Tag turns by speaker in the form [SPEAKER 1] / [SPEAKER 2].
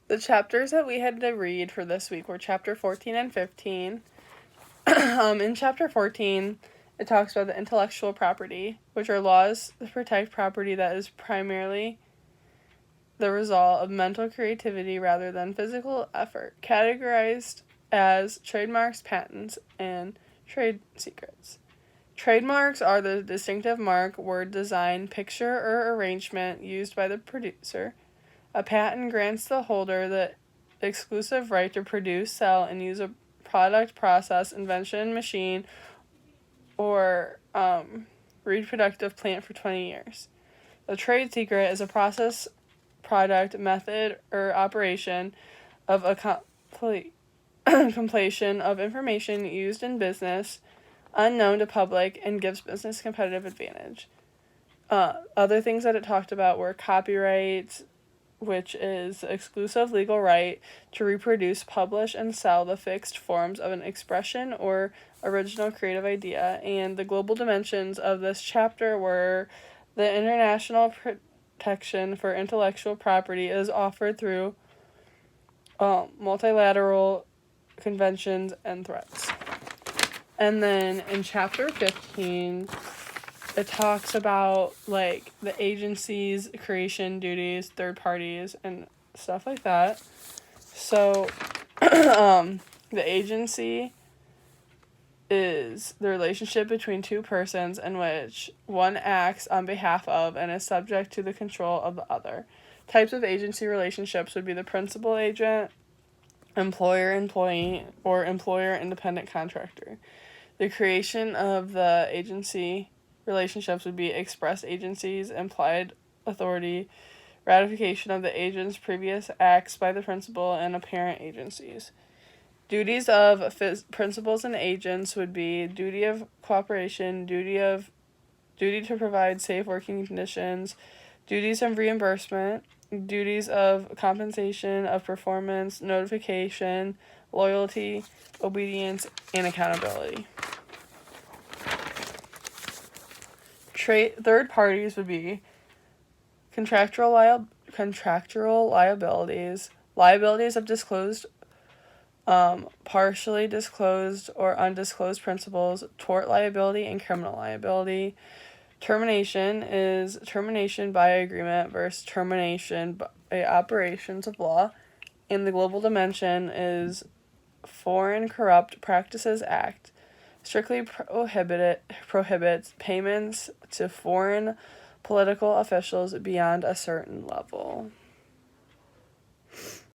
[SPEAKER 1] The chapters that we had to read for this week were chapter 14 and 15. In chapter 14, it talks about the intellectual property, which are laws that protect property that is primarily the result of mental creativity rather than physical effort, categorized as trademarks, patents, and trade secrets. Trademarks are the distinctive mark, word, design, picture, or arrangement used by the producer. A patent grants the holder the exclusive right to produce, sell, and use a product, process, invention, machine, or reproductive plant for 20 years. A trade secret is a process, product, method, or operation of a completion of information used in business, unknown to public, and gives business competitive advantage. Other things that it talked about were copyright, which is exclusive legal right to reproduce, publish, and sell the fixed forms of an expression or original creative idea. And the global dimensions of this chapter were the international protection for intellectual property is offered through multilateral conventions and threats. And then in chapter 15, it talks about like the agency's creation duties, third parties, and stuff like that. So the agency is the relationship between two persons in which one acts on behalf of and is subject to the control of the other. Types of agency relationships would be the principal agent, employer-employee, or employer-independent contractor. The creation of the agency relationships would be express agencies, implied authority, ratification of the agent's previous acts by the principal, and apparent agencies. Duties of principals and agents would be duty of cooperation, duty to provide safe working conditions, duties of reimbursement, duties of compensation, of performance, notification, loyalty, obedience, and accountability. Third parties would be contractual liabilities, liabilities of disclosed, partially disclosed, or undisclosed principals, tort liability, and criminal liability. Termination is termination by agreement versus termination by operations of law. And the global dimension is Foreign Corrupt Practices Act. Strictly prohibits payments to foreign political officials beyond a certain level.